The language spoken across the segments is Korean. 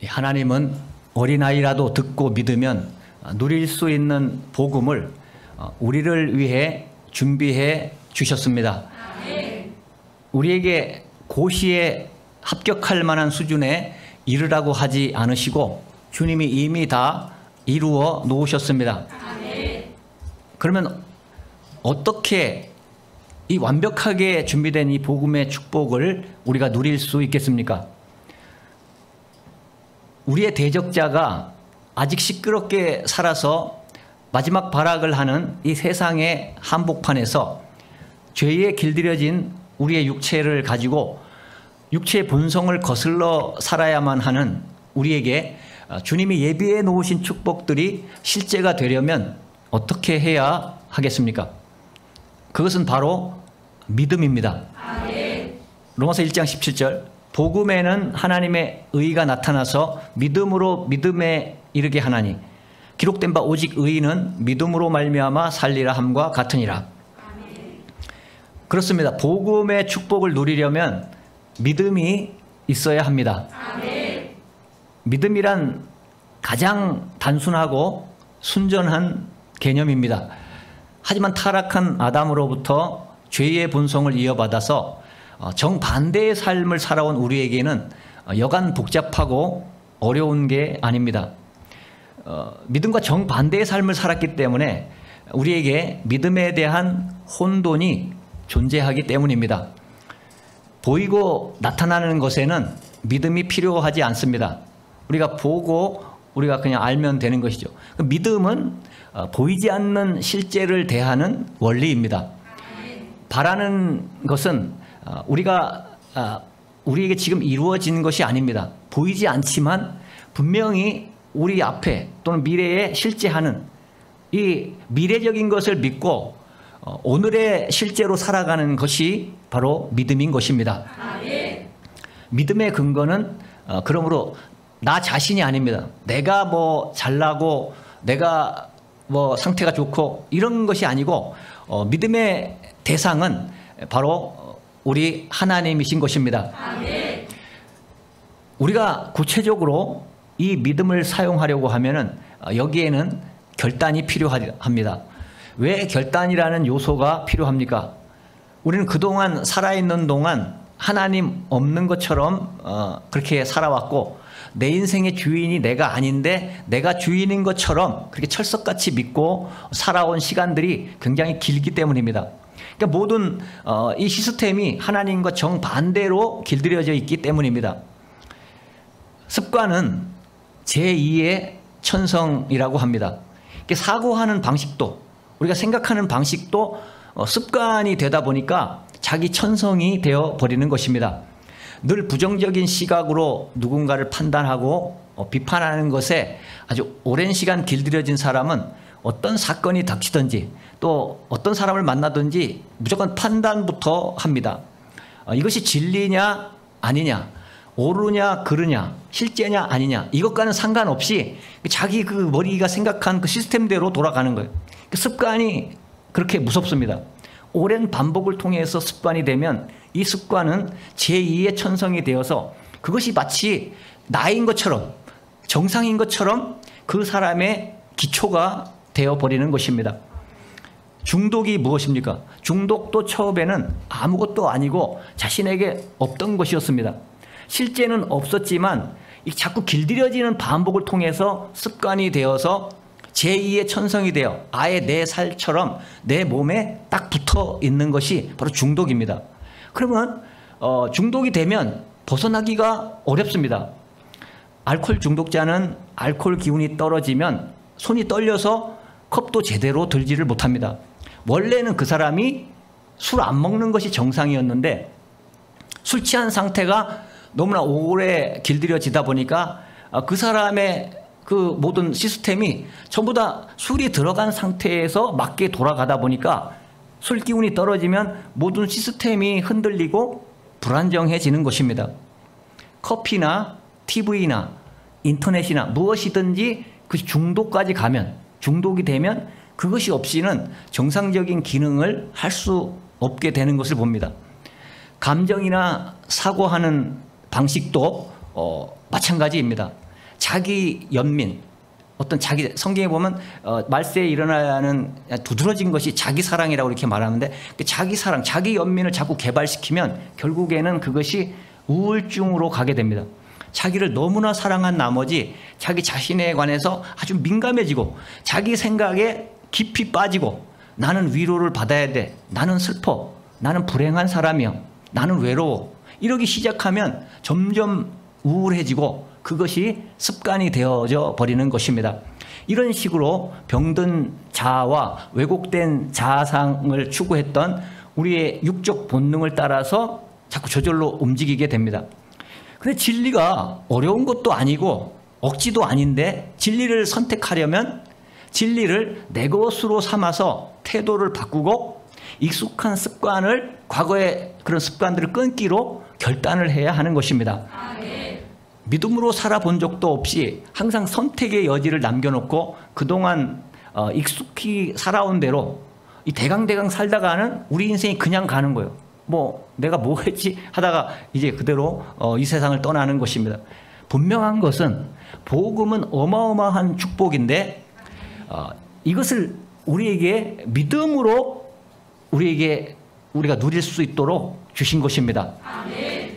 하나님은 어린아이라도 듣고 믿으면 누릴 수 있는 복음을 우리를 위해 준비해 주셨습니다. 우리에게 고시에 합격할 만한 수준에 이르라고 하지 않으시고 주님이 이미 다 이루어 놓으셨습니다. 그러면 어떻게 이 완벽하게 준비된 이 복음의 축복을 우리가 누릴 수 있겠습니까? 우리의 대적자가 아직 시끄럽게 살아서 마지막 발악을 하는 이 세상의 한복판에서 죄에 길들여진 우리의 육체를 가지고 육체의 본성을 거슬러 살아야만 하는 우리에게 주님이 예비해 놓으신 축복들이 실제가 되려면 어떻게 해야 하겠습니까? 그것은 바로 믿음입니다. 로마서 1장 17절 복음에는 하나님의 의가 나타나서 믿음으로 믿음에 이르게 하나니 기록된 바 오직 의인은 믿음으로 말미암아 살리라 함과 같으니라. 그렇습니다. 복음의 축복을 누리려면 믿음이 있어야 합니다. 믿음이란 가장 단순하고 순전한 개념입니다. 하지만 타락한 아담으로부터 죄의 본성을 이어받아서 정반대의 삶을 살아온 우리에게는 여간 복잡하고 어려운 게 아닙니다. 믿음과 정반대의 삶을 살았기 때문에 우리에게 믿음에 대한 혼돈이 존재하기 때문입니다. 보이고 나타나는 것에는 믿음이 필요하지 않습니다. 우리가 보고 우리가 그냥 알면 되는 것이죠. 믿음은 보이지 않는 실제를 대하는 원리입니다. 바라는 것은 우리에게 지금 이루어지는 것이 아닙니다. 보이지 않지만 분명히 우리 앞에 또는 미래에 실제하는 이 미래적인 것을 믿고 오늘의 실제로 살아가는 것이 바로 믿음인 것입니다. 믿음의 근거는 그러므로 나 자신이 아닙니다. 내가 뭐 잘나고 내가 뭐 상태가 좋고 이런 것이 아니고 믿음의 대상은 바로 우리 하나님이신 것입니다. 우리가 구체적으로 이 믿음을 사용하려고 하면은 여기에는 결단이 필요합니다. 왜 결단이라는 요소가 필요합니까? 우리는 그동안 살아있는 동안 하나님 없는 것처럼 그렇게 살아왔고 내 인생의 주인이 내가 아닌데 내가 주인인 것처럼 그렇게 철석같이 믿고 살아온 시간들이 굉장히 길기 때문입니다. 그러니까 모든 이 시스템이 하나님과 정반대로 길들여져 있기 때문입니다. 습관은 제2의 천성이라고 합니다. 사고하는 방식도 우리가 생각하는 방식도 습관이 되다 보니까 자기 천성이 되어버리는 것입니다. 늘 부정적인 시각으로 누군가를 판단하고 비판하는 것에 아주 오랜 시간 길들여진 사람은 어떤 사건이 닥치든지 또 어떤 사람을 만나든지 무조건 판단부터 합니다. 이것이 진리냐 아니냐, 옳으냐 그르냐, 실제냐 아니냐 이것과는 상관없이 자기 그 머리가 생각한 그 시스템대로 돌아가는 거예요. 습관이 그렇게 무섭습니다. 오랜 반복을 통해서 습관이 되면 이 습관은 제2의 천성이 되어서 그것이 마치 나인 것처럼 정상인 것처럼 그 사람의 기초가 되어버리는 것입니다. 중독이 무엇입니까? 중독도 처음에는 아무것도 아니고 자신에게 없던 것이었습니다. 실제는 없었지만 자꾸 길들여지는 반복을 통해서 습관이 되어서 제2의 천성이 되어 아예 내 살처럼 내 몸에 딱 붙어 있는 것이 바로 중독입니다. 그러면 중독이 되면 벗어나기가 어렵습니다. 알코올 중독자는 알코올 기운이 떨어지면 손이 떨려서 컵도 제대로 들지를 못합니다. 원래는 그 사람이 술 안 먹는 것이 정상이었는데 술 취한 상태가 너무나 오래 길들여지다 보니까 그 사람의 그 모든 시스템이 전부 다 술이 들어간 상태에서 맞게 돌아가다 보니까 술 기운이 떨어지면 모든 시스템이 흔들리고 불안정해지는 것입니다. 커피나 TV나 인터넷이나 무엇이든지 그 중독까지 가면 중독이 되면 그것이 없이는 정상적인 기능을 할 수 없게 되는 것을 봅니다. 감정이나 사고하는 방식도 마찬가지입니다. 자기 연민, 어떤 자기, 성경에 보면 말세에 일어나는 두드러진 것이 자기 사랑이라고 이렇게 말하는데, 그 자기 사랑, 자기 연민을 자꾸 개발시키면 결국에는 그것이 우울증으로 가게 됩니다. 자기를 너무나 사랑한 나머지 자기 자신에 관해서 아주 민감해지고 자기 생각에 깊이 빠지고, 나는 위로를 받아야 돼, 나는 슬퍼, 나는 불행한 사람이야, 나는 외로워, 이러기 시작하면 점점 우울해지고 그것이 습관이 되어져 버리는 것입니다. 이런 식으로 병든 자아와 왜곡된 자아상을 추구했던 우리의 육적 본능을 따라서 자꾸 저절로 움직이게 됩니다. 근데 진리가 어려운 것도 아니고 억지도 아닌데, 진리를 선택하려면 진리를 내 것으로 삼아서 태도를 바꾸고 익숙한 습관을, 과거의 그런 습관들을 끊기로 결단을 해야 하는 것입니다. 믿음으로 살아본 적도 없이 항상 선택의 여지를 남겨놓고 그동안 익숙히 살아온 대로 이 대강대강 살다가는 우리 인생이 그냥 가는 거예요. 뭐 내가 뭐 했지 하다가 이제 그대로 이 세상을 떠나는 것입니다. 분명한 것은 복음은 어마어마한 축복인데, 이것을 우리에게 믿음으로 우리가 누릴 수 있도록 주신 것입니다.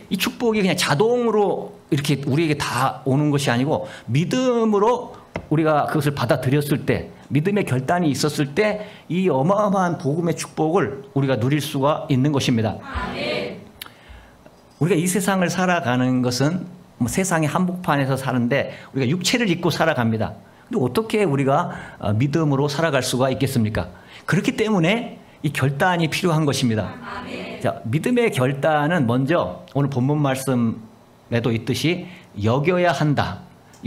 이 축복이 그냥 자동으로 이렇게 우리에게 다 오는 것이 아니고, 믿음으로 우리가 그것을 받아들였을 때, 믿음의 결단이 있었을 때 이 어마어마한 복음의 축복을 우리가 누릴 수가 있는 것입니다. 우리가 이 세상을 살아가는 것은 뭐 세상의 한복판에서 사는데 우리가 육체를 입고 살아갑니다. 근데 어떻게 우리가 믿음으로 살아갈 수가 있겠습니까? 그렇기 때문에 이 결단이 필요한 것입니다. 자, 믿음의 결단은 먼저 오늘 본문 말씀에도 있듯이 여겨야 한다,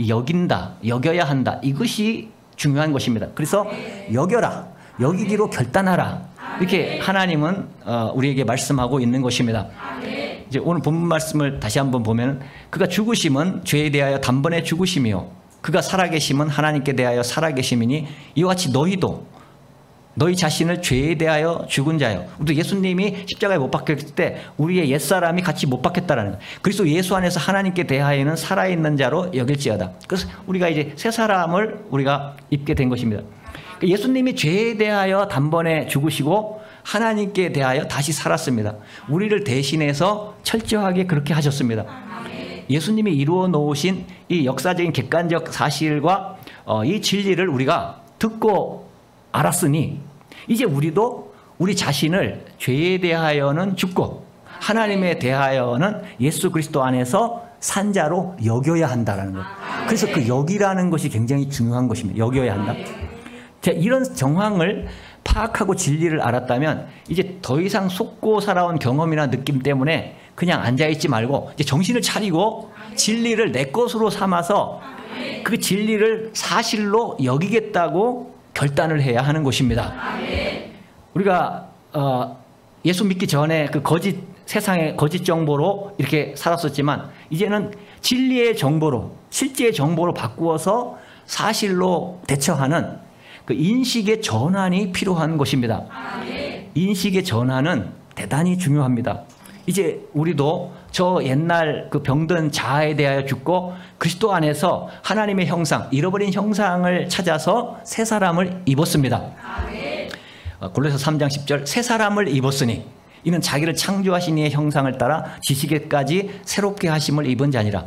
여긴다, 여겨야 한다, 이것이 중요한 것입니다. 그래서 여겨라, 여기기로 결단하라, 이렇게 하나님은 우리에게 말씀하고 있는 것입니다. 이제 오늘 본문 말씀을 다시 한번 보면, 그가 죽으심은 죄에 대하여 단번에 죽으심이요 그가 살아계심은 하나님께 대하여 살아계심이니 이와 같이 너희도 너희 자신을 죄에 대하여 죽은 자요. 우리 예수님이 십자가에 못 박혔을 때 우리의 옛사람이 같이 못 박혔다라는 거예요. 그리스도 예수 안에서 하나님께 대하여는 살아있는 자로 여길지어다. 그래서 우리가 이제 새 사람을 우리가 입게 된 것입니다. 예수님이 죄에 대하여 단번에 죽으시고 하나님께 대하여 다시 살았습니다. 우리를 대신해서 철저하게 그렇게 하셨습니다. 예수님이 이루어 놓으신 이 역사적인 객관적 사실과 이 진리를 우리가 듣고 알았으니, 이제 우리도 우리 자신을 죄에 대하여는 죽고 하나님에 대하여는 예수 그리스도 안에서 산 자로 여겨야 한다라는 거예요. 그래서 그 여기라는 것이 굉장히 중요한 것입니다. 여겨야 한다. 자, 이런 정황을 파악하고 진리를 알았다면 이제 더 이상 속고 살아온 경험이나 느낌 때문에 그냥 앉아있지 말고 이제 정신을 차리고 진리를 내 것으로 삼아서 그 진리를 사실로 여기겠다고 결단을 해야 하는 것입니다. 우리가 예수 믿기 전에 그 세상의 거짓 정보로 이렇게 살았었지만 이제는 진리의 정보로, 실제의 정보로 바꾸어서 사실로 대처하는 그 인식의 전환이 필요한 것입니다. 인식의 전환은 대단히 중요합니다. 이제 우리도 저 옛날 그 병든 자아에 대하여 죽고 그리스도 안에서 하나님의 형상, 잃어버린 형상을 찾아서 새 사람을 입었습니다. 골로새 3장 10절, 새 사람을 입었으니 이는 자기를 창조하신 이의 형상을 따라 지식에까지 새롭게 하심을 입은 자니라.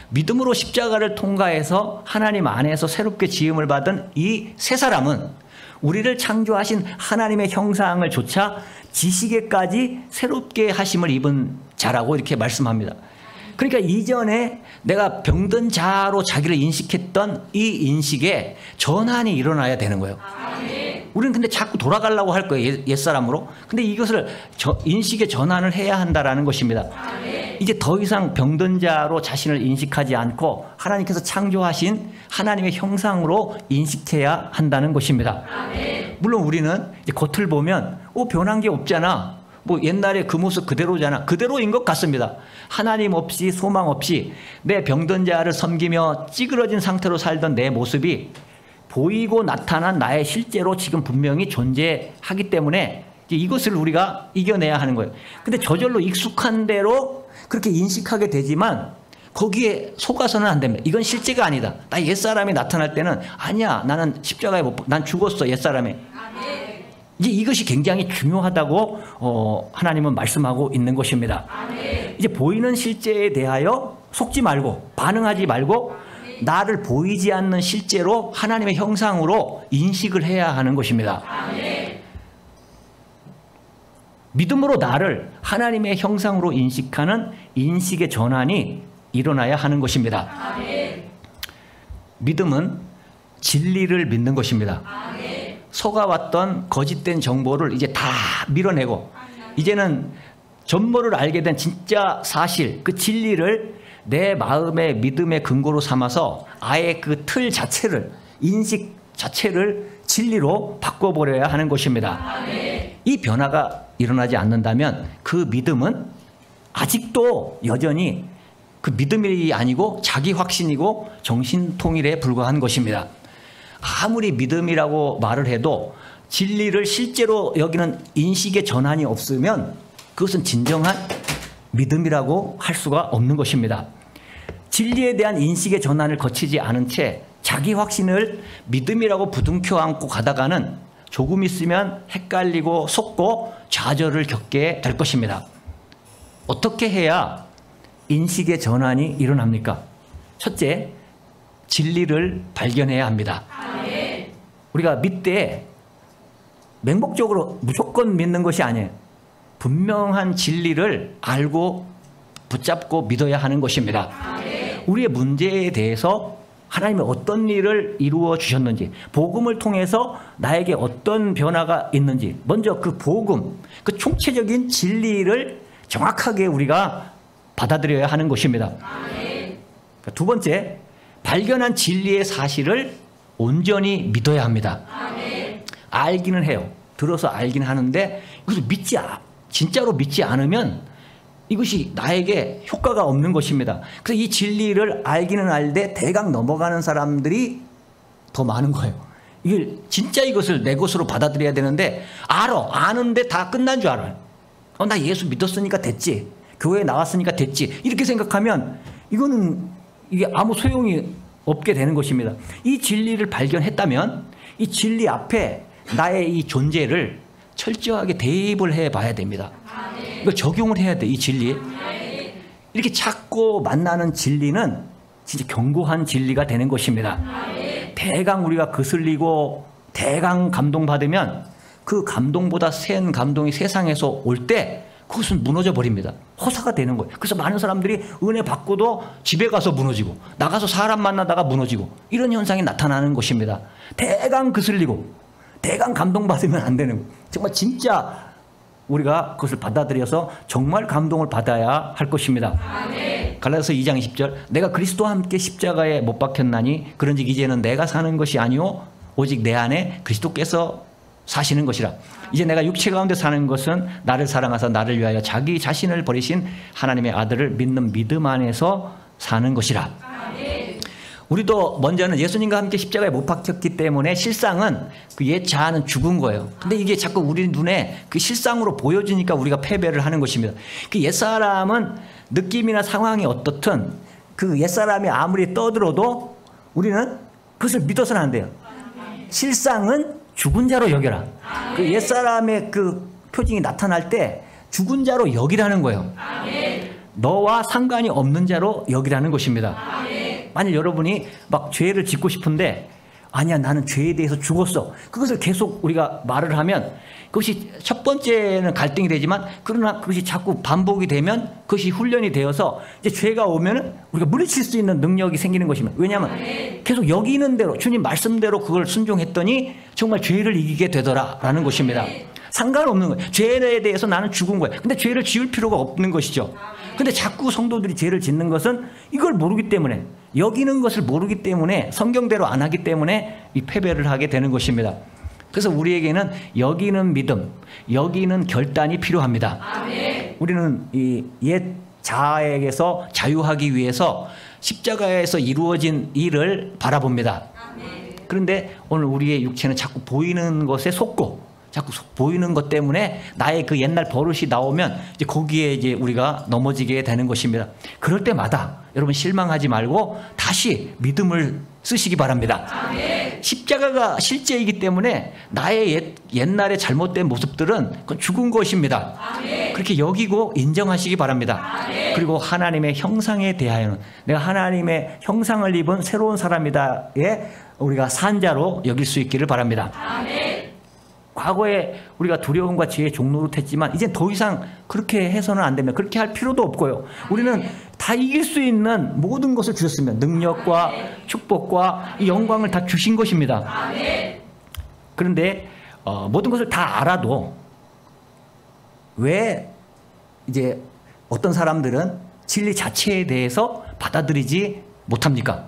믿음으로 십자가를 통과해서 하나님 안에서 새롭게 지음을 받은 이 새 사람은 우리를 창조하신 하나님의 형상을 조차 지식에까지 새롭게 하심을 입은 자라고 이렇게 말씀합니다. 그러니까 이전에 내가 병든 자로 자기를 인식했던 이 인식에 전환이 일어나야 되는 거예요. 우리는 근데 자꾸 돌아가려고 할 거예요, 옛사람으로. 근데 이것을 인식의 전환을 해야 한다라는 것입니다. 이제 더 이상 병든 자로 자신을 인식하지 않고 하나님께서 창조하신 하나님의 형상으로 인식해야 한다는 것입니다. 물론 우리는 이제 겉을 보면 변한 게 없잖아, 뭐 옛날에 그 모습 그대로잖아, 그대로인 것 같습니다. 하나님 없이 소망 없이 내 병든 자를 섬기며 찌그러진 상태로 살던 내 모습이 보이고 나타난 나의 실제로 지금 분명히 존재하기 때문에 이것을 우리가 이겨내야 하는 거예요. 근데 저절로 익숙한 대로 그렇게 인식하게 되지만 거기에 속아서는 안 됩니다. 이건 실제가 아니다. 나 옛사람이 나타날 때는 아니야. 나는 십자가에 난 죽었어. 옛사람에. 이제 이것이 굉장히 중요하다고 하나님은 말씀하고 있는 것입니다. 이제 보이는 실제에 대하여 속지 말고 반응하지 말고 나를 보이지 않는 실제로 하나님의 형상으로 인식을 해야 하는 것입니다. 믿음으로 나를 하나님의 형상으로 인식하는 인식의 전환이 일어나야 하는 것입니다. 믿음은 진리를 믿는 것입니다. 속아왔던 거짓된 정보를 이제 다 밀어내고 이제는 전모를 알게 된 진짜 사실, 그 진리를 내 마음의 믿음의 근거로 삼아서 아예 그 틀 자체를, 인식 자체를 진리로 바꿔버려야 하는 것입니다. 이 변화가 일어나지 않는다면 그 믿음은 아직도 여전히 그 믿음이 아니고 자기 확신이고 정신통일에 불과한 것입니다. 아무리 믿음이라고 말을 해도 진리를 실제로 여기는 인식의 전환이 없으면 그것은 진정한 믿음이라고 할 수가 없는 것입니다. 진리에 대한 인식의 전환을 거치지 않은 채 자기 확신을 믿음이라고 부둥켜 안고 가다가는 조금 있으면 헷갈리고 속고 좌절을 겪게 될 것입니다. 어떻게 해야 인식의 전환이 일어납니까? 첫째, 진리를 발견해야 합니다. 우리가 믿되 맹목적으로 무조건 믿는 것이 아니에요. 분명한 진리를 알고 붙잡고 믿어야 하는 것입니다. 우리의 문제에 대해서 하나님이 어떤 일을 이루어 주셨는지, 복음을 통해서 나에게 어떤 변화가 있는지, 먼저 그 복음, 그 총체적인 진리를 정확하게 우리가 받아들여야 하는 것입니다. 두 번째, 발견한 진리의 사실을 온전히 믿어야 합니다. 알기는 해요. 들어서 알긴 하는데 이것을 진짜로 믿지 않으면 이것이 나에게 효과가 없는 것입니다. 그래서 이 진리를 알기는 알되 대강 넘어가는 사람들이 더 많은 거예요. 진짜 이것을 내 것으로 받아들여야 되는데 아는데 다 끝난 줄 알아요. 나 예수 믿었으니까 됐지. 교회에 나왔으니까 됐지. 이렇게 생각하면 이게 아무 소용이 없게 되는 것입니다. 이 진리를 발견했다면 이 진리 앞에 나의 이 존재를 철저하게 대입을 해봐야 됩니다. 이거 적용을 해야 돼, 이 진리에. 이렇게 찾고 만나는 진리는 진짜 견고한 진리가 되는 것입니다. 대강 우리가 거슬리고 대강 감동받으면 그 감동보다 센 감동이 세상에서 올 때 그것은 무너져 버립니다. 허사가 되는 거예요. 그래서 많은 사람들이 은혜 받고도 집에 가서 무너지고 나가서 사람 만나다가 무너지고 이런 현상이 나타나는 것입니다. 대강 거슬리고 대강 감동받으면 안 되는 거예요. 정말 진짜 우리가 그것을 받아들여서 정말 감동을 받아야 할 것입니다. 갈라디아서 2장 20절, 내가 그리스도와 함께 십자가에 못 박혔나니 그런즉 이제는 내가 사는 것이 아니요 오직 내 안에 그리스도께서 사시는 것이라. 이제 내가 육체 가운데 사는 것은 나를 사랑하사 나를 위하여 자기 자신을 버리신 하나님의 아들을 믿는 믿음 안에서 사는 것이라. 우리도 먼저는 예수님과 함께 십자가에 못 박혔기 때문에 실상은 그 옛 자아는 죽은 거예요. 근데 이게 자꾸 우리 눈에 그 실상으로 보여지니까 우리가 패배를 하는 것입니다. 그 옛사람은 느낌이나 상황이 어떻든 그 옛사람이 아무리 떠들어도 우리는 그것을 믿어서는 안 돼요. 실상은 죽은 자로 여겨라. 그 옛사람의 그 표징이 나타날 때 죽은 자로 여기라는 거예요. 너와 상관이 없는 자로 여기라는 것입니다. 만약 여러분이 막 죄를 짓고 싶은데 아니야 나는 죄에 대해서 죽었어. 그것을 계속 우리가 말을 하면 그것이 첫 번째는 갈등이 되지만 그러나 그것이 자꾸 반복이 되면 그것이 훈련이 되어서 이제 죄가 오면은 우리가 물리칠 수 있는 능력이 생기는 것입니다. 왜냐하면 계속 여기는 대로 주님 말씀대로 그걸 순종했더니 정말 죄를 이기게 되더라라는 것입니다. 상관없는 거예요. 죄에 대해서 나는 죽은 거예요. 근데 죄를 지을 필요가 없는 것이죠. 근데 자꾸 성도들이 죄를 짓는 것은 이걸 모르기 때문에 여기는 것을 모르기 때문에 성경대로 안 하기 때문에 이 패배를 하게 되는 것입니다. 그래서 우리에게는 여기는 믿음, 여기는 결단이 필요합니다. 우리는 이 옛 자아에게서 자유하기 위해서 십자가에서 이루어진 일을 바라봅니다. 그런데 오늘 우리의 육체는 자꾸 보이는 것에 속고 자꾸 보이는 것 때문에 나의 그 옛날 버릇이 나오면 이제 거기에 이제 우리가 넘어지게 되는 것입니다. 그럴 때마다 여러분 실망하지 말고 다시 믿음을 쓰시기 바랍니다. 아멘. 십자가가 실제이기 때문에 나의 옛날의 잘못된 모습들은 그건 죽은 것입니다. 아멘. 그렇게 여기고 인정하시기 바랍니다. 아멘. 그리고 하나님의 형상에 대하여는 내가 하나님의 형상을 입은 새로운 사람이다에 우리가 산자로 여길 수 있기를 바랍니다. 아멘. 과거에 우리가 두려움과 지혜의 종노릇했지만 이제 더 이상 그렇게 해서는 안 됩니다. 그렇게 할 필요도 없고요. 우리는 다 이길 수 있는 모든 것을 주셨으면 능력과 축복과 이 영광을 다 주신 것입니다. 그런데 모든 것을 다 알아도 왜 이제 어떤 사람들은 진리 자체에 대해서 받아들이지 못합니까?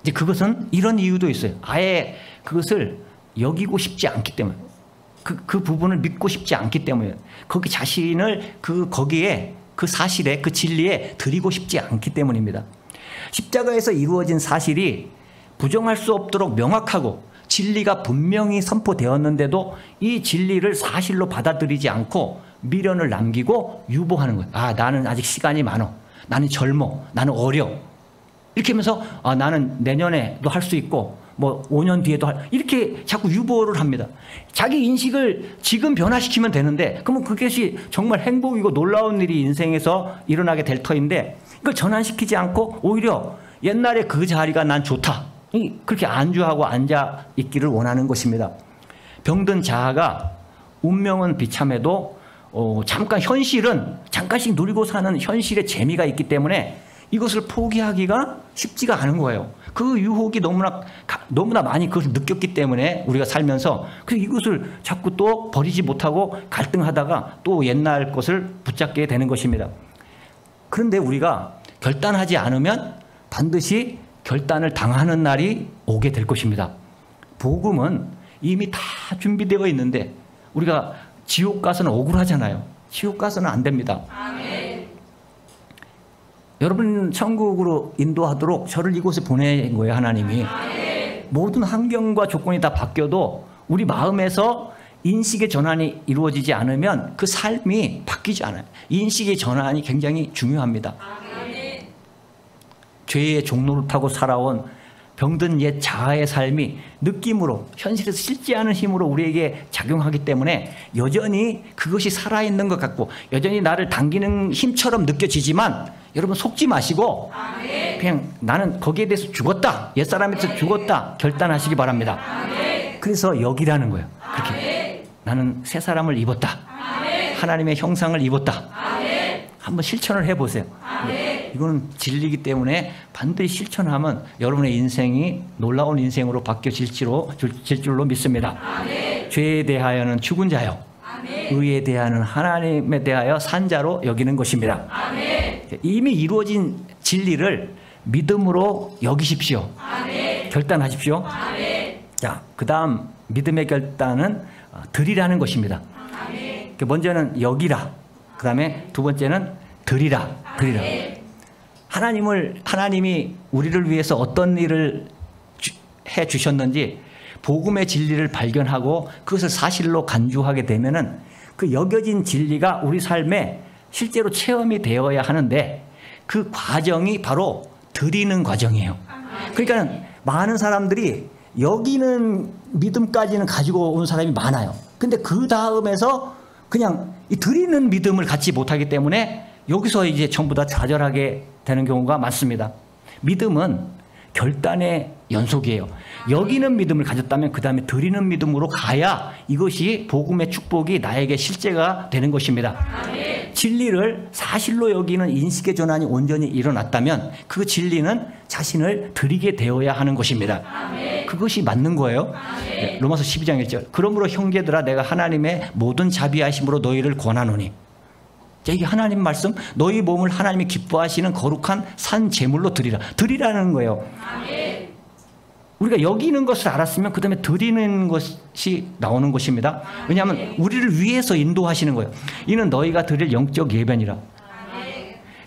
이제 그것은 이런 이유도 있어요. 아예 그것을 여기고 싶지 않기 때문에. 그 부분을 믿고 싶지 않기 때문에 거기 자신을 거기에 그 사실에 그 진리에 드리고 싶지 않기 때문입니다. 십자가에서 이루어진 사실이 부정할 수 없도록 명확하고 진리가 분명히 선포되었는데도 이 진리를 사실로 받아들이지 않고 미련을 남기고 유보하는 거예요. 아, 나는 아직 시간이 많어. 나는 젊어. 나는 어려. 이렇게 하면서 나는 내년에도 할 수 있고 뭐 5년 뒤에도 이렇게 자꾸 유보를 합니다. 자기 인식을 지금 변화시키면 되는데 그러면 그것이 정말 행복이고 놀라운 일이 인생에서 일어나게 될 터인데 이걸 전환시키지 않고 오히려 옛날에 그 자리가 난 좋다. 그렇게 안주하고 앉아 있기를 원하는 것입니다. 병든 자아가 운명은 비참해도 잠깐 현실은 잠깐씩 누리고 사는 현실의 재미가 있기 때문에 이것을 포기하기가 쉽지가 않은 거예요. 그 유혹이 너무나 많이 그것을 느꼈기 때문에 우리가 살면서 이것을 자꾸 또 버리지 못하고 갈등하다가 또 옛날 것을 붙잡게 되는 것입니다. 그런데 우리가 결단하지 않으면 반드시 결단을 당하는 날이 오게 될 것입니다. 복음은 이미 다 준비되어 있는데 우리가 지옥 가서는 억울하잖아요. 지옥 가서는 안 됩니다. 아멘. 여러분 천국으로 인도하도록 저를 이곳에 보낸 거예요. 하나님이. 모든 환경과 조건이 다 바뀌어도 우리 마음에서 인식의 전환이 이루어지지 않으면 그 삶이 바뀌지 않아요. 인식의 전환이 굉장히 중요합니다. 죄의 종노릇하고 살아온 병든 옛 자아의 삶이 느낌으로 현실에서 실제 않은 힘으로 우리에게 작용하기 때문에 여전히 그것이 살아있는 것 같고 여전히 나를 당기는 힘처럼 느껴지지만 여러분 속지 마시고 그냥 나는 거기에 대해서 죽었다. 옛사람에서 죽었다. 결단하시기 바랍니다. 그래서 여기라는 거예요. 그렇게 나는 새 사람을 입었다. 하나님의 형상을 입었다. 한번 실천을 해보세요. 이거는 진리이기 때문에 반드시 실천하면 여러분의 인생이 놀라운 인생으로 바뀌어질 줄로 믿습니다. 죄에 대하여는 죽은 자요. 의에 대하여는 하나님에 대하여 산 자로 여기는 것입니다. 이미 이루어진 진리를 믿음으로 여기십시오. 결단하십시오. 자, 그 다음 믿음의 결단은 드리라는 것입니다. 먼저는 여기라. 그 다음에 두 번째는 드리라. 하나님이 우리를 위해서 어떤 일을 해 주셨는지 복음의 진리를 발견하고 그것을 사실로 간주하게 되면은 그 여겨진 진리가 우리 삶에 실제로 체험이 되어야 하는데 그 과정이 바로 드리는 과정이에요. 그러니까 많은 사람들이 여기는 믿음까지는 가지고 온 사람이 많아요. 근데 그 다음에서 그냥 이 드리는 믿음을 갖지 못하기 때문에 여기서 이제 전부 다 좌절하게 되는 경우가 많습니다. 믿음은 결단의 연속이에요. 여기는 믿음을 가졌다면 그 다음에 드리는 믿음으로 가야 이것이 복음의 축복이 나에게 실제가 되는 것입니다. 진리를 사실로 여기는 인식의 전환이 온전히 일어났다면 그 진리는 자신을 드리게 되어야 하는 것입니다. 그것이 맞는 거예요. 네, 로마서 12장 1절. 그러므로 형제들아 내가 하나님의 모든 자비하심으로 너희를 권하노니. 자, 이게 하나님 말씀. 너희 몸을 하나님이 기뻐하시는 거룩한 산 제물로 드리라. 드리라는 거예요. 우리가 여기는 것을 알았으면 그 다음에 드리는 것이 나오는 것입니다. 왜냐하면 우리를 위해서 인도하시는 거예요. 이는 너희가 드릴 영적 예배니라.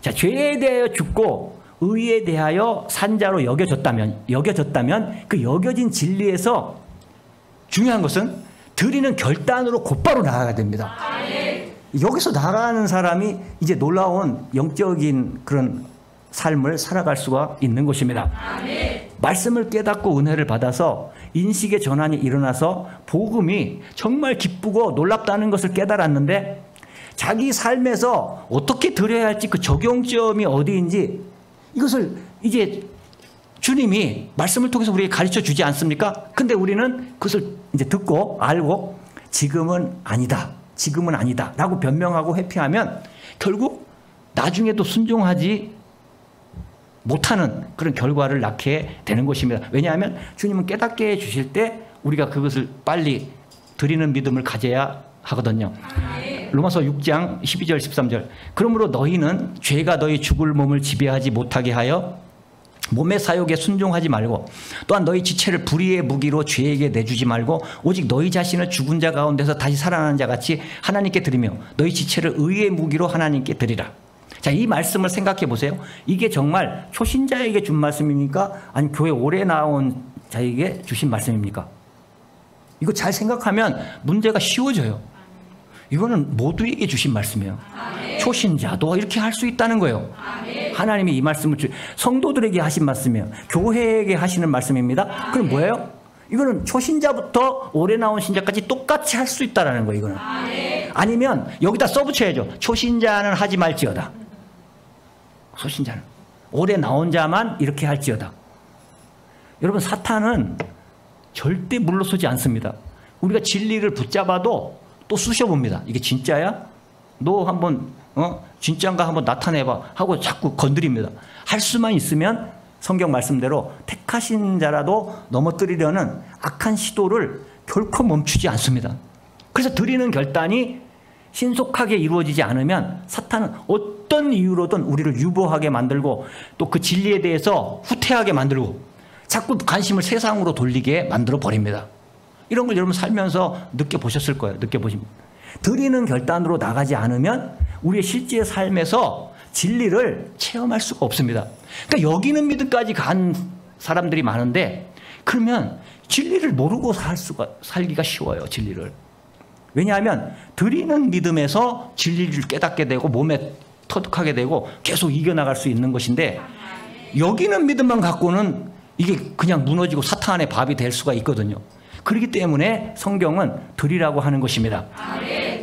자, 죄에 대하여 죽고 의에 대하여 산자로 여겨졌다면 그 여겨진 진리에서 중요한 것은 드리는 결단으로 곧바로 나아가야 됩니다. 여기서 나가는 사람이 이제 놀라운 영적인 그런 삶을 살아갈 수가 있는 것입니다. 말씀을 깨닫고 은혜를 받아서 인식의 전환이 일어나서 복음이 정말 기쁘고 놀랍다는 것을 깨달았는데 자기 삶에서 어떻게 드려야 할지 그 적용점이 어디인지 이것을 이제 주님이 말씀을 통해서 우리에게 가르쳐 주지 않습니까? 근데 우리는 그것을 이제 듣고 알고 지금은 아니다. 지금은 아니다. 라고 변명하고 회피하면 결국 나중에도 순종하지 못하는 그런 결과를 낳게 되는 것입니다. 왜냐하면 주님은 깨닫게 해주실 때 우리가 그것을 빨리 드리는 믿음을 가져야 하거든요. 로마서 6장 12절 13절 그러므로 너희는 죄가 너희 죽을 몸을 지배하지 못하게 하여 몸의 사욕에 순종하지 말고 또한 너희 지체를 불의의 무기로 죄에게 내주지 말고 오직 너희 자신을 죽은 자 가운데서 다시 살아나는 자 같이 하나님께 드리며 너희 지체를 의의 무기로 하나님께 드리라. 자, 이 말씀을 생각해 보세요. 이게 정말 초신자에게 준 말씀입니까? 아니 교회 오래 나온 자에게 주신 말씀입니까? 이거 잘 생각하면 문제가 쉬워져요. 이거는 모두에게 주신 말씀이에요. 초신자도 이렇게 할 수 있다는 거예요. 하나님이 이 말씀을 성도들에게 하신 말씀이에요. 교회에게 하시는 말씀입니다. 그럼 뭐예요? 이거는 초신자부터 오래 나온 신자까지 똑같이 할 수 있다는 거예요. 이거는. 아니면 여기다 써붙여야죠. 초신자는 하지 말지어다. 초신자는 오래 나온 자만 이렇게 할지어다. 여러분 사탄은 절대 물러서지 않습니다. 우리가 진리를 붙잡아도 또 쑤셔봅니다. 이게 진짜야? 너 한번 진짜인가 한번 나타내봐 하고 자꾸 건드립니다. 할 수만 있으면 성경 말씀대로 택하신 자라도 넘어뜨리려는 악한 시도를 결코 멈추지 않습니다. 그래서 드리는 결단이 신속하게 이루어지지 않으면 사탄은 어떤 이유로든 우리를 유보하게 만들고 또 그 진리에 대해서 후퇴하게 만들고 자꾸 관심을 세상으로 돌리게 만들어 버립니다. 이런 걸 여러분 살면서 느껴보셨을 거예요. 느껴보십니다. 드리는 결단으로 나가지 않으면 우리의 실제 삶에서 진리를 체험할 수가 없습니다. 그러니까 여기는 믿음까지 간 사람들이 많은데 그러면 진리를 모르고 살기가 쉬워요. 진리를. 왜냐하면 드리는 믿음에서 진리를 깨닫게 되고 몸에 터득하게 되고 계속 이겨나갈 수 있는 것인데 여기는 믿음만 갖고는 이게 그냥 무너지고 사탄의 밥이 될 수가 있거든요. 그렇기 때문에 성경은 드리라고 하는 것입니다.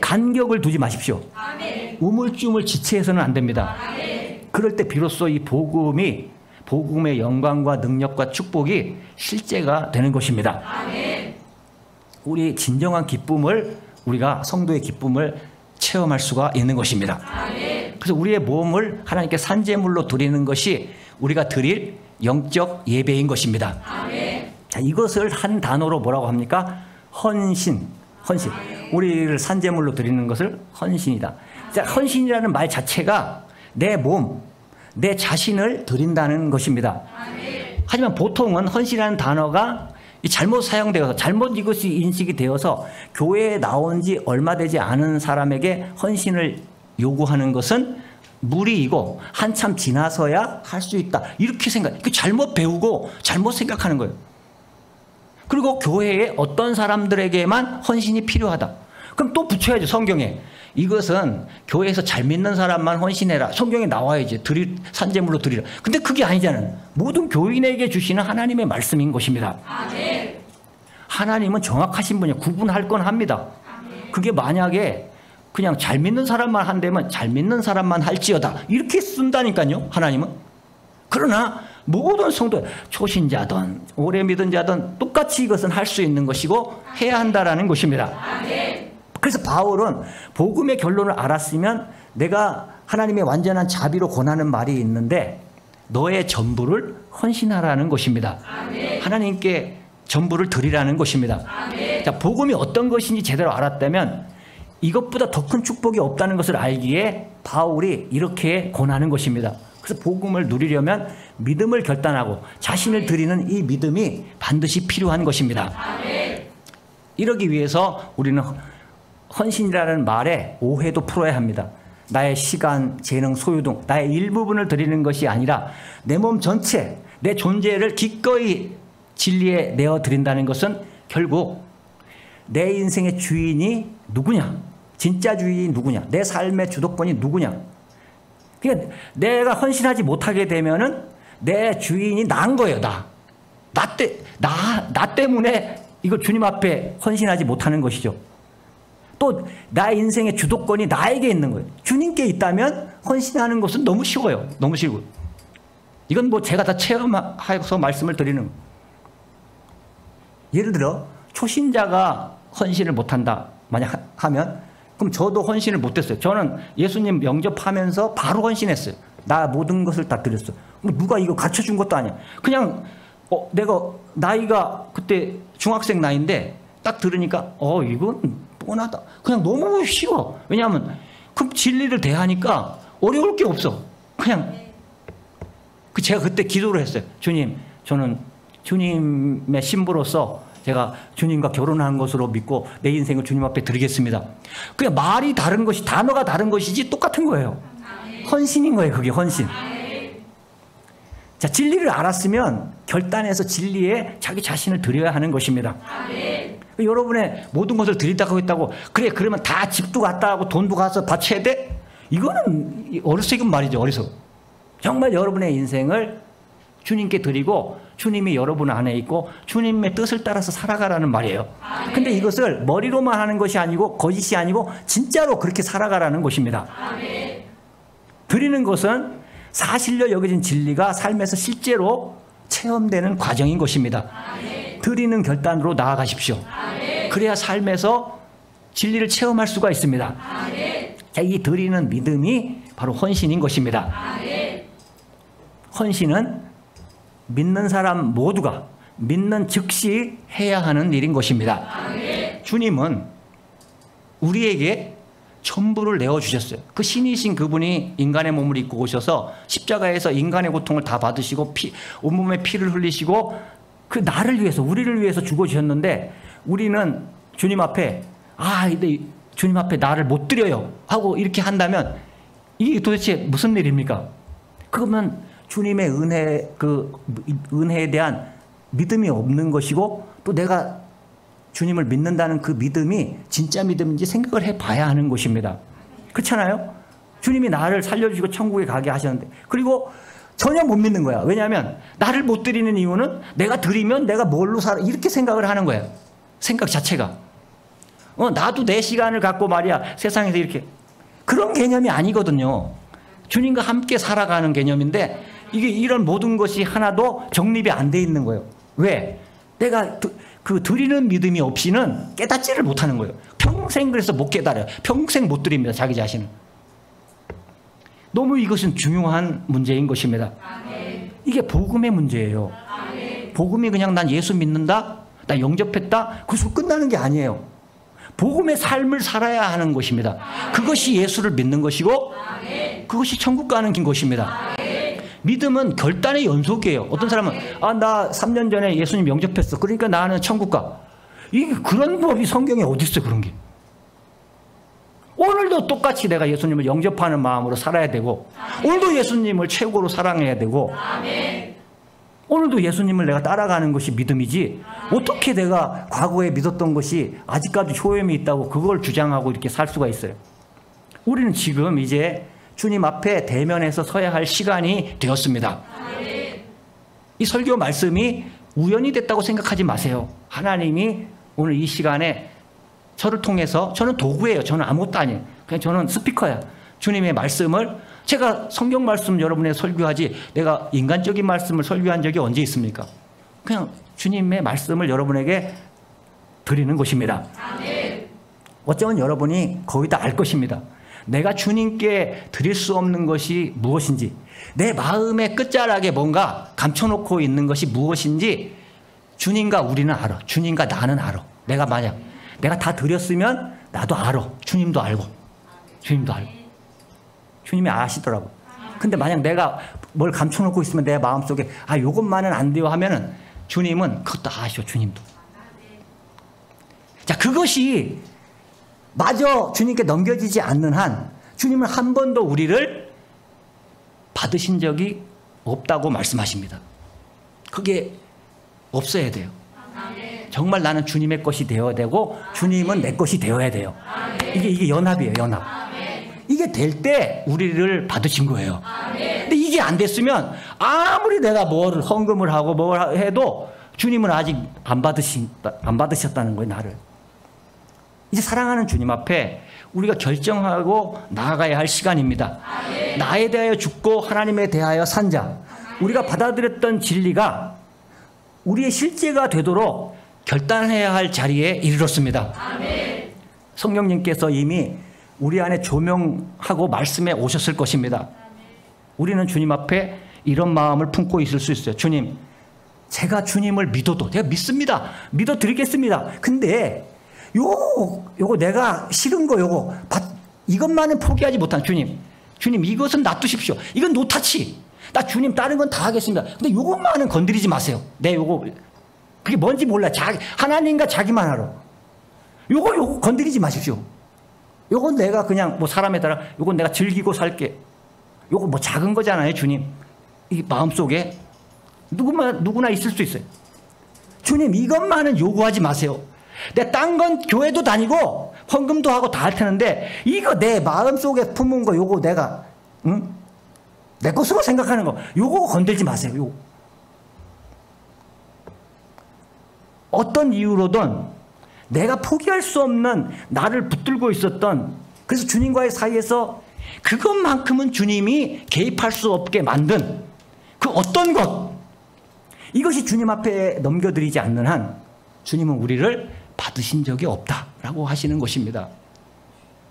간격을 두지 마십시오. 우물쭈물 지체해서는 안 됩니다. 그럴 때 비로소 이 복음의 영광과 능력과 축복이 실제가 되는 것입니다. 우리 진정한 기쁨을 우리가 성도의 기쁨을 체험할 수가 있는 것입니다. 그래서 우리의 몸을 하나님께 산제물로 드리는 것이 우리가 드릴 영적 예배인 것입니다. 자, 이것을 한 단어로 뭐라고 합니까? 헌신. 우리를 산제물로 드리는 것을 헌신이다. 자, 헌신이라는 말 자체가 내 몸, 내 자신을 드린다는 것입니다. 하지만 보통은 헌신이라는 단어가 잘못 사용되어서 잘못 이것이 인식이 되어서 교회에 나온 지 얼마 되지 않은 사람에게 헌신을 요구하는 것은 무리이고 한참 지나서야 할 수 있다. 이렇게 잘못 배우고 잘못 생각하는 거예요. 그리고 교회에 어떤 사람들에게만 헌신이 필요하다. 그럼 또 붙여야죠. 성경에. 이것은 교회에서 잘 믿는 사람만 헌신해라. 성경에 나와야지. 산제물로 드리라. 근데 그게 아니잖아요. 모든 교인에게 주시는 하나님의 말씀인 것입니다. 하나님은 정확하신 분이에요. 구분할 건 합니다. 그게 만약에 그냥 잘 믿는 사람만 한다면 잘 믿는 사람만 할지어다. 이렇게 쓴다니까요. 하나님은. 그러나 모든 성도 초신자든 오래 믿은 자든 똑같이 이것은 할 수 있는 것이고 해야 한다라는 것입니다. 그래서 바울은 복음의 결론을 알았으면 내가 하나님의 완전한 자비로 권하는 말이 있는데 너의 전부를 헌신하라는 것입니다. 하나님께 전부를 드리라는 것입니다. 자, 복음이 어떤 것인지 제대로 알았다면 이것보다 더 큰 축복이 없다는 것을 알기에 바울이 이렇게 권하는 것입니다. 그래서 복음을 누리려면 믿음을 결단하고 자신을 드리는 이 믿음이 반드시 필요한 것입니다. 이러기 위해서 우리는 헌신이라는 말에 오해도 풀어야 합니다. 나의 시간, 재능, 소유 등 나의 일부분을 드리는 것이 아니라 내 몸 전체, 내 존재를 기꺼이 진리에 내어 드린다는 것은 결국 내 인생의 주인이 누구냐? 진짜 주인이 누구냐? 내 삶의 주도권이 누구냐? 그러니까 내가 헌신하지 못하게 되면은 내 주인이 나인 거예요. 나 때문에 이거 주님 앞에 헌신하지 못하는 것이죠. 또 나의 인생의 주도권이 나에게 있는 거예요. 주님께 있다면 헌신하는 것은 너무 쉬워요. 너무 쉬워. 이건 뭐 제가 다 체험해서 말씀을 드리는 거예요. 예를 들어 초신자가 헌신을 못한다 만약 하면 그럼 저도 헌신을 못했어요. 저는 예수님 영접하면서 바로 헌신했어요. 나 모든 것을 다 드렸어요. 누가 이거 가르쳐준 것도 아니야. 그냥 내가 나이가 그때 중학생 나이인데 딱 들으니까 이건 뻔하다. 그냥 너무 쉬워. 왜냐하면 그 진리를 대하니까 어려울 게 없어. 그냥 제가 그때 기도를 했어요. 주님, 저는 주님의 신부로서 제가 주님과 결혼한 것으로 믿고 내 인생을 주님 앞에 드리겠습니다. 그냥 말이 다른 것이 단어가 다른 것이지 똑같은 거예요. 헌신인 거예요. 그게 헌신. 자, 진리를 알았으면 결단해서 진리에 자기 자신을 드려야 하는 것입니다. 여러분의 모든 것을 드린다고 했다고 그래 그러면 다 집도 갖다 하고 돈도 가서 바쳐야 돼? 이거는 어리석은 말이죠. 어리석. 정말 여러분의 인생을 주님께 드리고 주님이 여러분 안에 있고 주님의 뜻을 따라서 살아가라는 말이에요. 근데 이것을 머리로만 하는 것이 아니고 거짓이 아니고 진짜로 그렇게 살아가라는 것입니다. 드리는 것은 사실로 여겨진 진리가 삶에서 실제로 체험되는 과정인 것입니다. 드리는 결단으로 나아가십시오. 그래야 삶에서 진리를 체험할 수가 있습니다. 자, 이 드리는 믿음이 바로 헌신인 것입니다. 헌신은 믿는 사람 모두가 믿는 즉시 해야 하는 일인 것입니다. 주님은 우리에게 전부를 내어주셨어요. 그 신이신 그분이 인간의 몸을 입고 오셔서 십자가에서 인간의 고통을 다 받으시고 온몸에 피를 흘리시고 그 나를 위해서 우리를 위해서 죽어주셨는데 우리는 주님 앞에 근데 주님 앞에 나를 못 드려요 하고 이렇게 한다면 이게 도대체 무슨 일입니까? 그러면 주님의 은혜에 대한 믿음이 없는 것이고 또 내가 주님을 믿는다는 그 믿음이 진짜 믿음인지 생각을 해봐야 하는 것입니다. 그렇잖아요? 주님이 나를 살려주시고 천국에 가게 하셨는데 그리고 전혀 못 믿는 거야. 왜냐하면 나를 못 드리는 이유는 내가 드리면 내가 뭘로 살아 이렇게 생각을 하는 거예요. 생각 자체가. 나도 내 시간을 갖고 말이야 세상에서 이렇게 그런 개념이 아니거든요. 주님과 함께 살아가는 개념인데 이게 이런 모든 것이 하나도 정립이 안 돼 있는 거예요. 왜? 내가 그 드리는 믿음이 없이는 깨닫지를 못하는 거예요. 평생 그래서 못 깨달아요. 평생 못 드립니다. 자기 자신을. 너무 이것은 중요한 문제인 것입니다. 이게 복음의 문제예요. 복음이 그냥 난 예수 믿는다, 나 영접했다, 그것으로 끝나는 게 아니에요. 복음의 삶을 살아야 하는 것입니다. 그것이 예수를 믿는 것이고 그것이 천국 가는 긴 것입니다. 믿음은 결단의 연속이에요. 어떤 사람은 나 3년 전에 예수님 영접했어. 그러니까 나는 천국 가. 그런 법이 성경에 어디 있어요. 그런 게. 오늘도 똑같이 내가 예수님을 영접하는 마음으로 살아야 되고 오늘도 예수님을 최고로 사랑해야 되고 오늘도 예수님을 내가 따라가는 것이 믿음이지 어떻게 내가 과거에 믿었던 것이 아직까지 효험이 있다고 그걸 주장하고 이렇게 살 수가 있어요. 우리는 지금 이제 주님 앞에 대면해서 서야 할 시간이 되었습니다. 이 설교 말씀이 우연이 됐다고 생각하지 마세요. 하나님이 오늘 이 시간에 저를 통해서 저는 도구예요. 저는 아무것도 아니에요. 그냥 저는 스피커야. 주님의 말씀을 제가 성경 말씀 여러분에 설교하지 내가 인간적인 말씀을 설교한 적이 언제 있습니까? 그냥 주님의 말씀을 여러분에게 드리는 것입니다. 어쩌면 여러분이 거의 다 알 것입니다. 내가 주님께 드릴 수 없는 것이 무엇인지 내 마음의 끝자락에 뭔가 감춰놓고 있는 것이 무엇인지 주님과 우리는 알아. 주님과 나는 알아. 내가 만약 내가 다 드렸으면 나도 알아. 주님도 알고 주님도 알고 주님이 아시더라고. 근데 만약 내가 뭘 감춰놓고 있으면 내 마음속에 요것만은 안 돼요 하면은 주님은 그것도 아시오. 주님도. 자, 그것이 마저 주님께 넘겨지지 않는 한 주님은 한 번도 우리를 받으신 적이 없다고 말씀하십니다. 그게 없어야 돼요. 정말 나는 주님의 것이 되어야 되고 주님은 내 것이 되어야 돼요. 이게 연합이에요, 연합. 이게 될 때 우리를 받으신 거예요. 근데 이게 안 됐으면 아무리 내가 뭐를 헌금을 하고 뭘 해도 주님은 아직 안 받으셨다는 거예요, 나를. 이제 사랑하는 주님 앞에 우리가 결정하고 나아가야 할 시간입니다. 나에 대하여 죽고 하나님에 대하여 산 자. 우리가 받아들였던 진리가 우리의 실제가 되도록 결단해야 할 자리에 이르렀습니다. 성령님께서 이미 우리 안에 조명하고 말씀에 오셨을 것입니다. 우리는 주님 앞에 이런 마음을 품고 있을 수 있어요. 주님, 제가 주님을 믿어도 제가 믿습니다. 믿어드리겠습니다. 근데 요거 내가 싫은 거 이것만은 포기하지 못한 주님 이것은 놔두십시오. 이건 노타치. 나 주님 다른 건 다 하겠습니다. 근데 요것만은 건드리지 마세요. 그게 뭔지 몰라. 하나님과 자기만 알아. 요거 건드리지 마십시오. 요건 내가 그냥 뭐 사람에 따라 요건 내가 즐기고 살게. 요거 뭐 작은 거잖아요, 주님. 이 마음속에 누구나 있을 수 있어요. 주님 이것만은 요구하지 마세요. 내 딴 건 교회도 다니고 헌금도 하고 다 할 테는데 이거 내 마음속에 품은 거 요거 내가 내 것으로 생각하는 거 요거 건들지 마세요. 요거. 어떤 이유로든 내가 포기할 수 없는 나를 붙들고 있었던, 그래서 주님과의 사이에서 그것만큼은 주님이 개입할 수 없게 만든 그 어떤 것, 이것이 주님 앞에 넘겨드리지 않는 한 주님은 우리를 받으신 적이 없다라고 하시는 것입니다.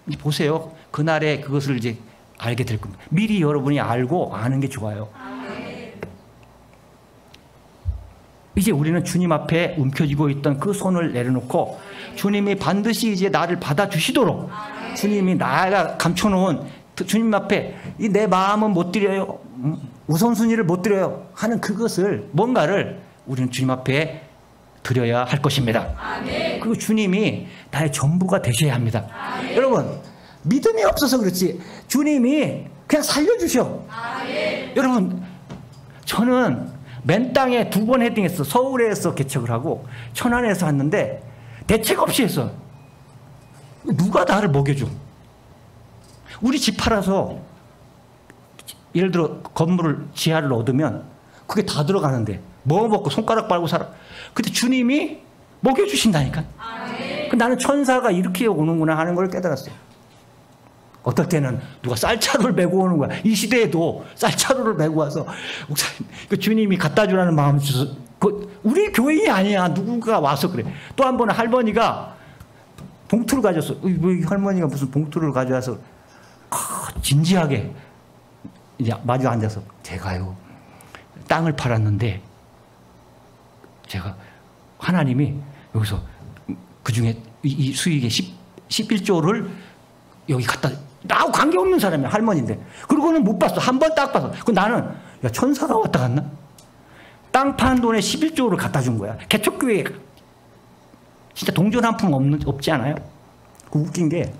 이제 보세요. 그날에 그것을 이제 알게 될 겁니다. 미리 여러분이 알고 아는 게 좋아요. 이제 우리는 주님 앞에 움켜쥐고 있던 그 손을 내려놓고 주님이 반드시 이제 나를 받아주시도록, 주님이 나가 감춰놓은 주님 앞에 이 내 마음은 못 드려요, 우선순위를 못 드려요 하는 그것을, 뭔가를 우리는 주님 앞에 드려야 할 것입니다. 그리고 주님이 나의 전부가 되셔야 합니다. 여러분, 믿음이 없어서 그렇지 주님이 그냥 살려주셔. 여러분, 저는 맨 땅에 2번 헤딩했어. 서울에서 개척을 하고 천안에서 했는데 대책 없이 했어. 누가 나를 먹여줘? 우리 집 팔아서 예를 들어 건물을, 지하를 얻으면 그게 다 들어가는데 뭐 먹고 손가락 빨고 살아. 근데 주님이 먹여주신다니까. 나는 천사가 이렇게 오는구나 하는 걸 깨달았어요. 어떨 때는 누가 쌀차루를 메고 오는 거야. 이 시대에도 쌀차루를 메고 와서 목사님, 그 주님이 갖다 주라는 마음을 주셔서, 우리 교인이 아니야. 누군가 와서 그래. 또 한 번은 할머니가 봉투를 가져왔어. 할머니가 무슨 봉투를 가져와서 진지하게 이제 마주 앉아서, 제가요 땅을 팔았는데 제가 하나님이 여기서 그 중에 이 수익의 11조를 여기 갖다, 나하고 관계없는 사람이야. 할머니인데. 그러고는 못 봤어. 한 번 딱 봤어. 그 나는, 야, 천사가 왔다 갔나? 땅 파는 돈에 11조를 갖다 준 거야. 개척교회에 진짜 동전 한 푼 없지 않아요? 그 웃긴 게,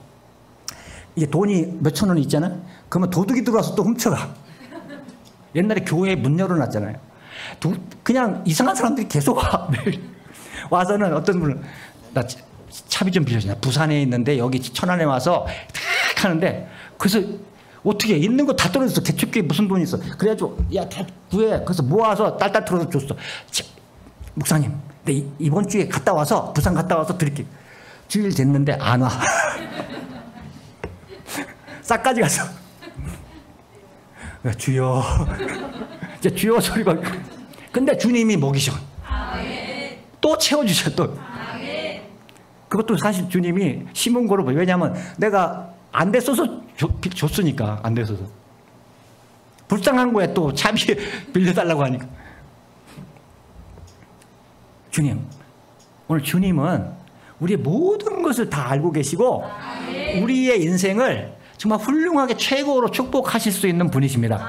이게 돈이 몇천 원 있잖아? 그러면 도둑이 들어와서 또 훔쳐가. 옛날에 교회에 문 열어놨잖아요. 그냥 이상한 사람들이 계속 와. 와서는 어떤 분은, 나 차비 좀 빌려주냐. 부산에 있는데 여기 천안에 와서 탁 하는데, 그래서 어떻게 있는 거 다 떨어졌어. 개척교회 무슨 돈이 있어. 그래가지고 야, 다 구해. 그래서 모아서 딸딸 털어서 줬어. 목사님, 근데 이번 주에 갔다 와서, 부산 갔다 와서 드릴게. 주일 됐는데 안 와. 싹까지 가서 주여, 이제 주여 소리가. 근데 주님이 먹이셔. 또 채워주셔. 또 그것도 사실 주님이 심은 거로 보여요. 왜냐하면 내가 안 됐어서 줬으니까. 안 됐어서 불쌍한 거에 또 차비 빌려달라고 하니까. 주님, 오늘 주님은 우리의 모든 것을 다 알고 계시고 우리의 인생을 정말 훌륭하게 최고로 축복하실 수 있는 분이십니다.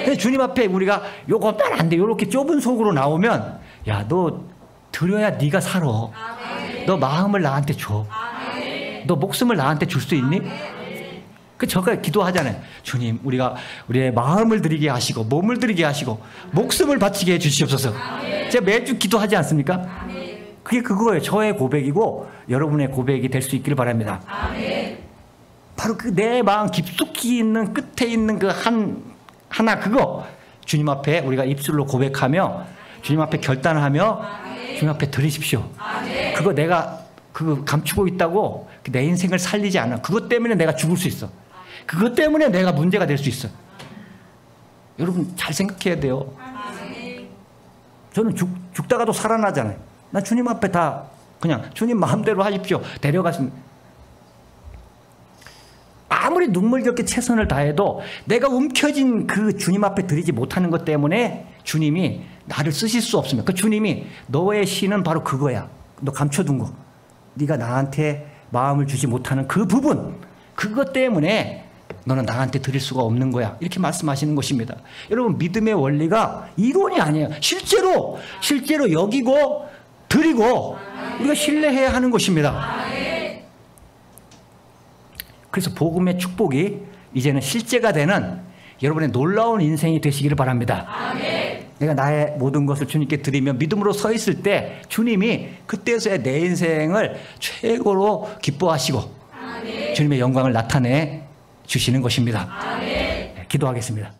근데 주님 앞에 우리가 요거만 안 돼, 요렇게 좁은 속으로 나오면, 야, 너 드려야 네가 살아. 너 마음을 나한테 줘. 너 목숨을 나한테 줄 수 있니? 그 저가 기도하잖아요. 주님, 우리가 우리의 마음을 드리게 하시고 몸을 드리게 하시고 목숨을 바치게 해 주시옵소서. 제가 매주 기도하지 않습니까? 그게 그거예요. 저의 고백이고 여러분의 고백이 될 수 있기를 바랍니다. 바로 그 내 마음 깊숙이 있는 끝에 있는 그 하나 그거 주님 앞에 우리가 입술로 고백하며 주님 앞에 결단하며 주님 앞에 드리십시오. 그거 내가 그거 감추고 있다고 내 인생을 살리지 않아. 그것 때문에 내가 죽을 수 있어. 그것 때문에 내가 문제가 될 수 있어. 여러분 잘 생각해야 돼요. 저는 죽다가도 살아나잖아요. 나 주님 앞에 다 그냥 주님 마음대로 하십시오. 데려가십니다. 아무리 눈물겹게 최선을 다해도 내가 움켜진 그 주님 앞에 드리지 못하는 것 때문에 주님이 나를 쓰실 수 없으면 그 주님이 너의 신은 바로 그거야. 너 감춰둔 거. 네가 나한테 마음을 주지 못하는 그 부분. 그것 때문에 너는 나한테 드릴 수가 없는 거야. 이렇게 말씀하시는 것입니다. 여러분 믿음의 원리가 이론이 아니에요. 실제로 여기고 드리고 우리가 신뢰해야 하는 것입니다. 그래서 복음의 축복이 이제는 실제가 되는 여러분의 놀라운 인생이 되시기를 바랍니다. 내가 나의 모든 것을 주님께 드리며 믿음으로 서 있을 때 주님이 그때서야 내 인생을 최고로 기뻐하시고 주님의 영광을 나타내 주시는 것입니다. 기도하겠습니다.